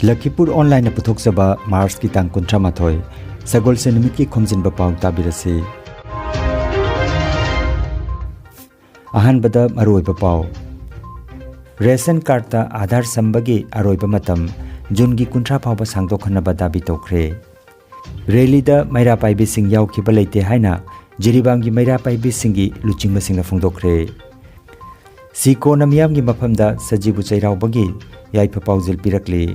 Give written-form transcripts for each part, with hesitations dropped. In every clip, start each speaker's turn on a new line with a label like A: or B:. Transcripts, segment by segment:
A: Lakhipuronline puthokjaba Mars ki tang 38 Sagol se numit ki Khomjinba Pao tabirasi Ahanbada maroiba Pao Ration card ta Aadhar sambagi aroiba matam June gi kuntra phawba sangdokhanaba dabi tokre Rally da maira paibi sing yaukhiba leite haina Jiribam gi maira paibi singi luchingba singna phongdokre Siko namiyam gi mafamda sajibu chairaubagi yaipa paujil pirakli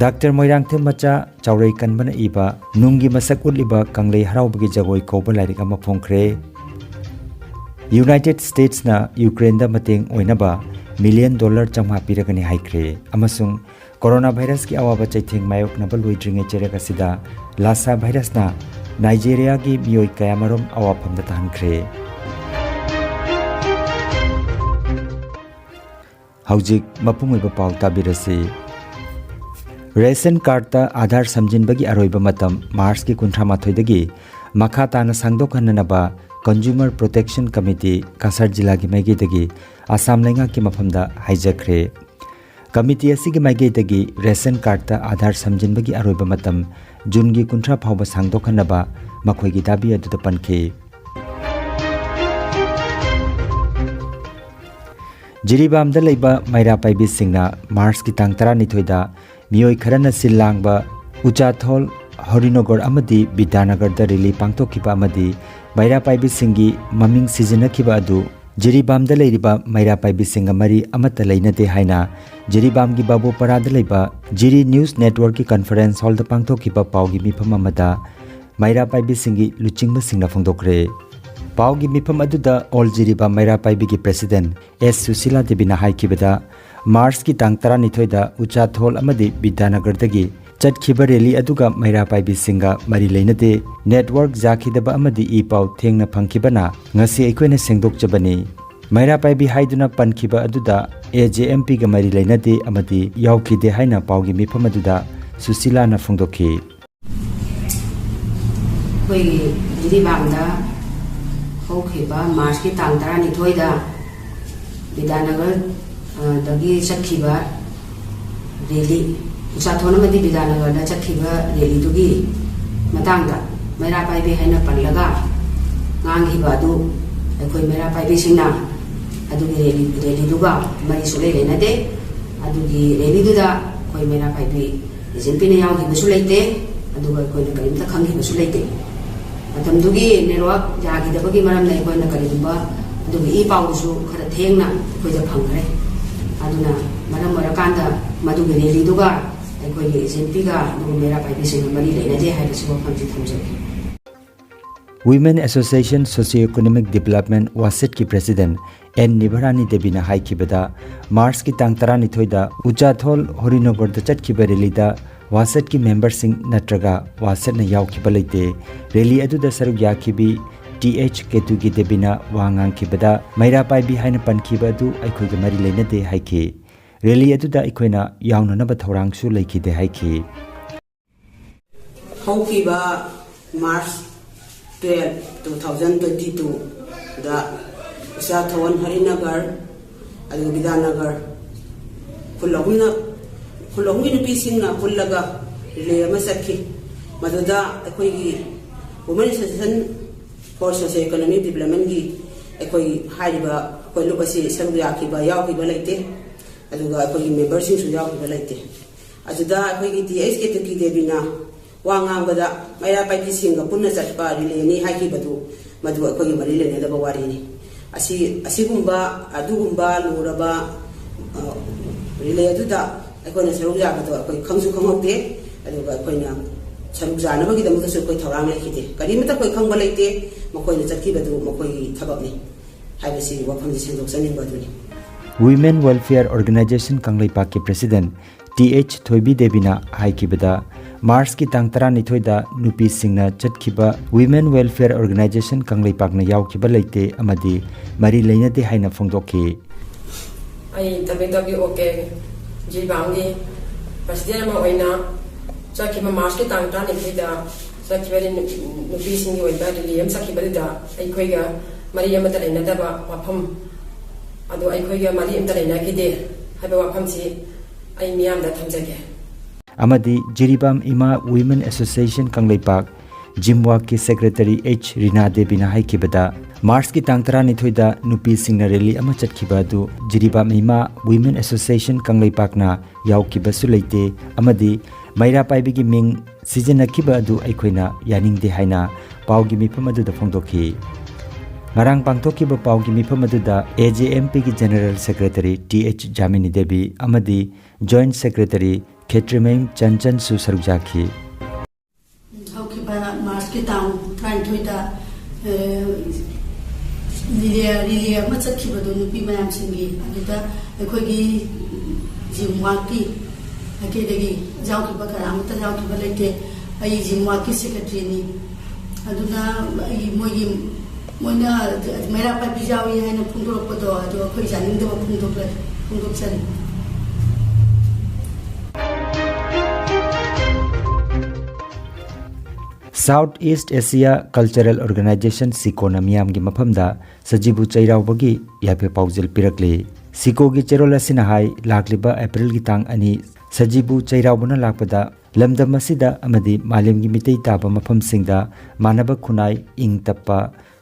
A: Dr. Moirangthe macha chaurai kanbana iba nungi masak uliba kanglei haraubagi jagoi koba lairik ama phongkhre United States na Ukraine da mateng oinaba $1 million chamha piragani haikre amasung coronavirus ki awaba chaitheng mayok na baloi dringe cheraka sida Lassa virus na Nigeria gi mioi kayamarom awaphamda tahankhre Haujik mapungoiba pau tabirasi Ration card ta Aadhar samjinbagi aroiba matam Mars ki 38 dagi makha tana sangdokhananaba Consumer Protection Committee Kasar Jilla gi maigi dagi Assam lenga ki mafamda haijakre Committee asigi maigi dagi Ration card ta Aadhar samjinbagi aroiba matam June gi 30 phawba sangdokhanaba makhoi gi dabi adu pankhe Jiribam da leiba maira paibi singna Mars ki tang 12 da Miyoi kharana silangba Uchathol Horinagar amadi Bidanagar da rally pangtokhiba amadi maira paibi singi maming sizinakhiba adu Jiribam da leiriba maira paibi singa mari amata leinate haina Jiribam gi babu parada leiba Jiri News Network ki conference hall da pangtokhiba paugi mifam amada maira paibi singi luchingba singna phongdokre Paugi mifam aduda all Jiribam maira paibi ki president S Susila Debina haikibada Mars ki tang 12 da Uchathol amadi Bidanagar dagi chatkhiba rally aduga maira paibi singa mari leinate network jakhidaba amadi e pau thengna phangkhibana ngasi aikoina sengdokjabani maira paibi haiduna pankhiba aduda AJMP ga mari leinate amadi yaukhide haina paugi mifam aduda Susila na phongdokhi
B: koi Jiribam da hokhiba Mars ki tang 12 da Bidanagar dagi chakhiba rally Uchathol amadi Bidanagar da chakhiba rally dugi matangda maira paibi haina panlaga nganghiba du akhoi maira paibi singna adugi rally duga mari sule lenade adugi rally duda khoi maira paibi ejempine yaw gi su leite aduga khoi na kalimta khanghi su leite matam dugi network jagi da bagi maram nei khoi na kalimba adugi e pau su khara thengna khoi da phangre aduna maram marakanda madugi rally duga akhoi gi ejempi ga du maira paibi singna mari lenade haibasi wafamji thamjaki
A: Women Association Socio-Economic Development Waset ki President N. Nibarani Debina haikibada Mars ki tang 12 da Uchathol Horinagar da chatkhiba rally da Waset ki member sing natraga Waset na yaukhiba leite rally adu da saruk yakhibi TH Ketu gi Debina wangang khibada maira paibi haina pankhiba adu aikhoi ga mari leinade haiki rally adu da aikoina yauna na ba thorang su leikhide haiki
C: Hokiba March 12, 2022 da Uchathol Horinagar adu Bidanagar kulongina nupisingna pullaga le masakhi maduda akoi gi Women Association for Socio-Economic Development gi akoi haiba koi lubasi saru yakhiba yaukiba leite aduga akoi member sing su yaukiba leite aduda akoi gi TH Ketu ki Debina wangangada maira paibi singa punna chatpa rileni hakibadu madu akoi mari lene da bawarini asigumba adugumba luraba rile aduda akoina saru yakado akoi khangsu khangokte aduga akoina saru janabagi da mukasu koi thorang lekhide karimata koi khangba leite makoina chatkibadu makoi thabakni haibasi wafamji sendoksaning baduni
A: Women Welfare Organization Kanglaipak ki President TH Thoibi Debina haikibada Mars ki tang 12 da nupi singna chatkhiba Women Welfare Organization Kanglaipak na yaukhiba leite amadi mari leinate haina phongdokhi
D: ai WWOK Jibangi President ma oina chakhiba Mars ki tang 12 da chakhiba nupi singi oina rally chakhiba da aikhoi ga mari amata leina da wafam adu aikhoi ga mari amata leina ki de haiba wafam si ai miyam da thamjage
A: amadi Jiribam Ima Women Association Kangleipak Jimwa ki Secretary H Rina Devi na haikibada Mars ki tang 12 da nupi singna rally ama chatkiba du Jiribam Ima Women Association Kangleipak na yaukiba su leite amadi maira paibi gi ming season akiba du aikoina yaning de haina paugi mifam adu da phongdokhi ngarang pangthokiba paugi mifam adu da AJMP ki General Secretary TH Jamini Devi amadi Joint Secretary Ketrimeng Chanchan su sarujaki
E: Mars ki tang trying to da lilia machat ki badu nupi mayam singi adita ekhoi gi jimwa ki ake degi jaw ki bakara amta jaw ki balete ai jimwa ki secretary ni aduna ai moina mera pa bijawi haina phungdor podo ado khoi janing de phungdor chani
A: South East Asia Cultural Organization Siko na miyam gi mafamda sajibu chairau bagi yape paujel pirakle Siko gi cherol asina hai lakliba April gi tang ani sajibu chairau buna lakpada lamdam asida amadi malim gi mitei taba mafam singda manaba khunai ing tappa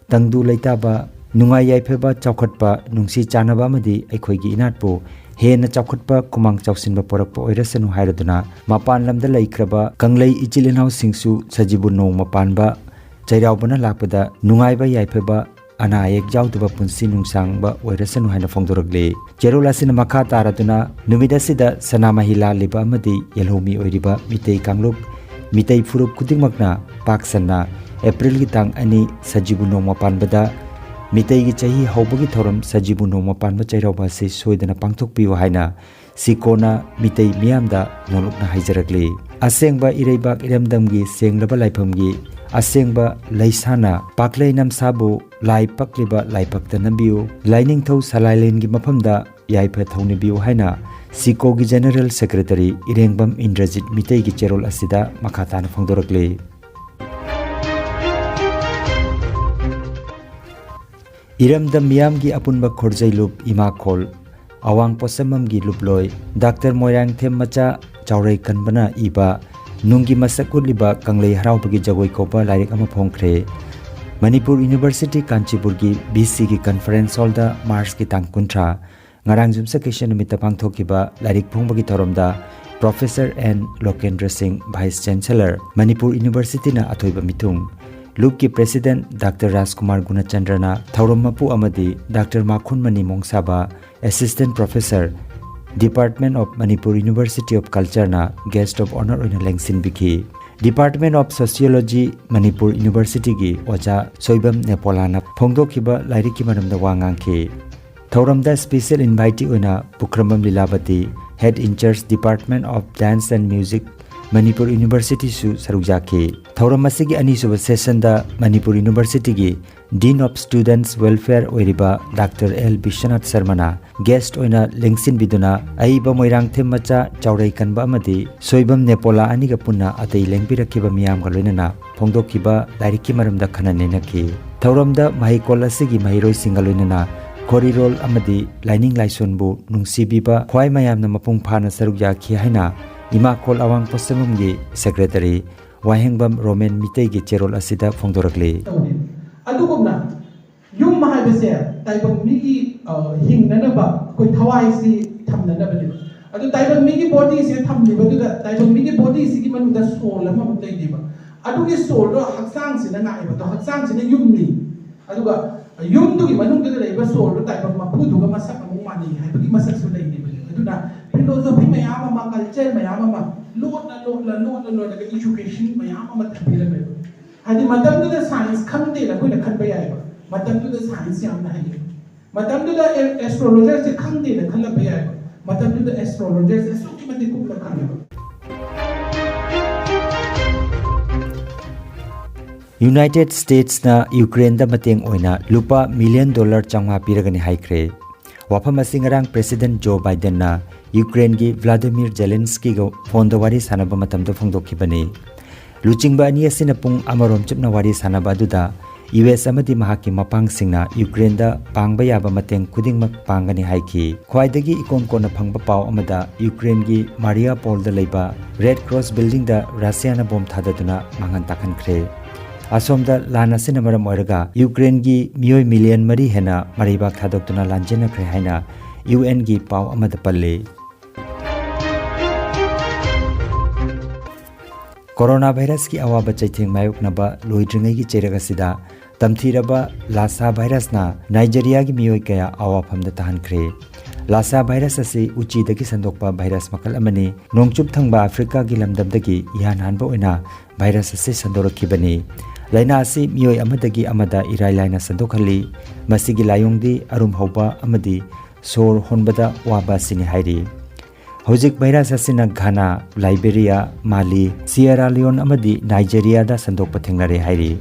A: tangdu leitaba nungai yaifeba chaukhatpa nungsi chanaba amadi aikhoi gi inatpo hena chaukhatpa kumang chausinba porakpa oirasanu hairaduna mapan lamda laikhraba kanglei ichilinau singsu sajibu no mapanba chairaubana lakpada nungaiba yaifeba ana ayek jawduba punsi nungsangba oirasanu haina phongdoragle cherolasina makha taraduna numidasida sanamahila liba amadi yelhomi oiriba mitei kangluk mitei furup kudingmakna paksanna April gi tang ani sajibu no mapanbada mitei gi chahi hobagi thoram sajibu no mapanba chairauba se soidana pangthokpiu haina sikona mitei miyamda nolokna haijarakle asengba ireibak iramdam gi senglaba laifam gi asengba laisana paklei namsabu lai pakliba laipakta nambiu lining thau salailen gi mafamda yaipha thawni biu haina Siko gi General Secretary Irengbam Indrajit mitei gi cherol asida makhatana phongdorakle Iramdam miyam gi apunba khorjai lup ima khol awang posamam gi luploi Dr. Moirang Themmacha chaurai kanbana iba nungi masakuliba kanglei haraubagi jagoi kopa lairik ama phongkhre Manipur University Kanchipur gi BC gi conference hall da Mars ki tang kuntra ngarang jumsa keshan numita pangthokiba lairik phongbagi thoromda Professor N Lokendra Singh Vice Chancellor Manipur University na athoiba mitung Loop ki President Dr. Rajkumar Gunachandrana Thauromapu Amadi Dr. Makhun Mani Mongsaba Assistant Professor Department of Manipur University of Culture na Guest of Honor oina lengsin biki Department of Sociology Manipur University gi Oja Soibam Nepolana phongdokhiba lairiki maramda wangangki Thauramda special invitee oina Pukramam Lilabati Head in Charge Department of Dance and Music Manipur University su sarujaki Thauramasigi anisuba session da Manipur University gi Dean of Students Welfare oiriba Dr. L Bishanath Sarmana guest oina lengsin biduna aiba moirang themmacha chaurai kanba amadi soibam nepola aniga punna atei lengbirakhiba miyam ga loinana phongdokhiba lairiki maramda khanane nakhi Thauramda mahikol asigi mahiroi singa loinana korirol amadi lining laisonbu nungsibiba khwai mayamna mapung phana sarujaki haina Ima Kol Awang Posamum gi Secretary Wahengbam Roman Mitei gi cherol asida phongdorakle
F: adugumna yum mahabese taibam migi hingnanaba koi thawai si thamnanaba ni adu taibam migi body si thamliba du taibam migi body si gi manu da soul ama mutai diba adu gi soul ro haksang si na ngai ba to haksang si na yumni aduga yum du gi manung da leiba soul ro taibam mapu du ga masak amung mani hai bagi masak su dai diba aduna philosophy mayam ama culture mayam ama lot daga education mayam ama thabila me hadi matam da science khamde la koi la khan bayai ba matam da science yam na hai matam da astrologer se khamde la khan la bayai ba matam da astrologer se so ki mate kum la khan ba
A: United States na Ukraine da mateng oina lupa $1 million changma piragani haikre wafam asingarang President Joe Biden na Ukraine gi Vladimir Zelensky go phone da wari sanaba matam da phongdokhibani luchingba ani asina pung amarom chupna wari sanaba duda US amadi mahaki mapang singna Ukraine da pangba yaba mateng kudingmak pangani haiki khwaidagi ikon kona phangba paw amada Ukraine gi Mariupol da leiba Red Cross building da Russia na bom thadaduna mangan takhan khre asomda lana sina maram oiraga Ukraine gi miyoi million mari hena maribak thadokduna lanjena khre haina UN gi paw amada palle Corona virus ki awaba chaitheng mayuk naba loidringai gi cheraga sida tamthiraba Lassa virus na Nigeria gi miyoi kaya awa phamda tahan khre Lassa virus ase uchi dagi sandokpa virus makal amani nongchup thangba Africa gi lamdam dagi ihan hanba oina virus ase sandorakhibani laina ase miyoi amadagi amada irai laina sandokhali masigi layongdi arum hauba amadi sor honbada waba sini hairi Hojik virus asina Ghana, Liberia, Mali, Sierra Leone amadi Nigeria da sandok pathengnare hairi.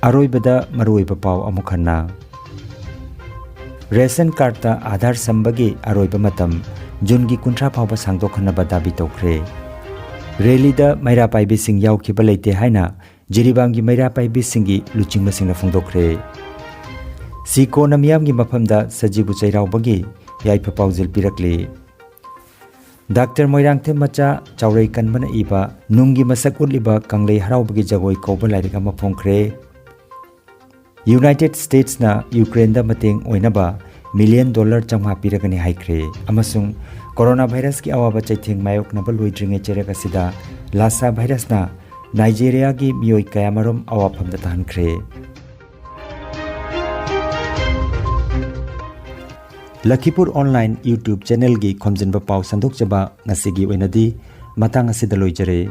A: Aroibada maroiba paw amukhanna. Ration card ta Aadhar sambagi aroiba matam June gi kuntra phawba sangdokhanna dabi tokre. Rally da maira paibi sing yaukhiba leite haina Jiribam gi maira paibi singi luchingma singna phongdokre. Siko namiyam gi mafamda sajibu chairau bagi yaipa paujil pirakli Dr. Moirangthe macha chaurai kanbana iba nungi masak uliba kanglei harau bagi jagoi koba lairika mafongkhre United States na Ukraine da mateng oinaba $1 million changha piragani haikre amasung coronavirus ki awaba chaitheng mayok na baloi dringe cheraka sida Lassa virus na Nigeria gi miyoi kayamarom awaphamda tahankhre Lakhipuronline YouTube channel gi Khomjinba Pao sandok chaba ngasigi oinadi matang asida loijare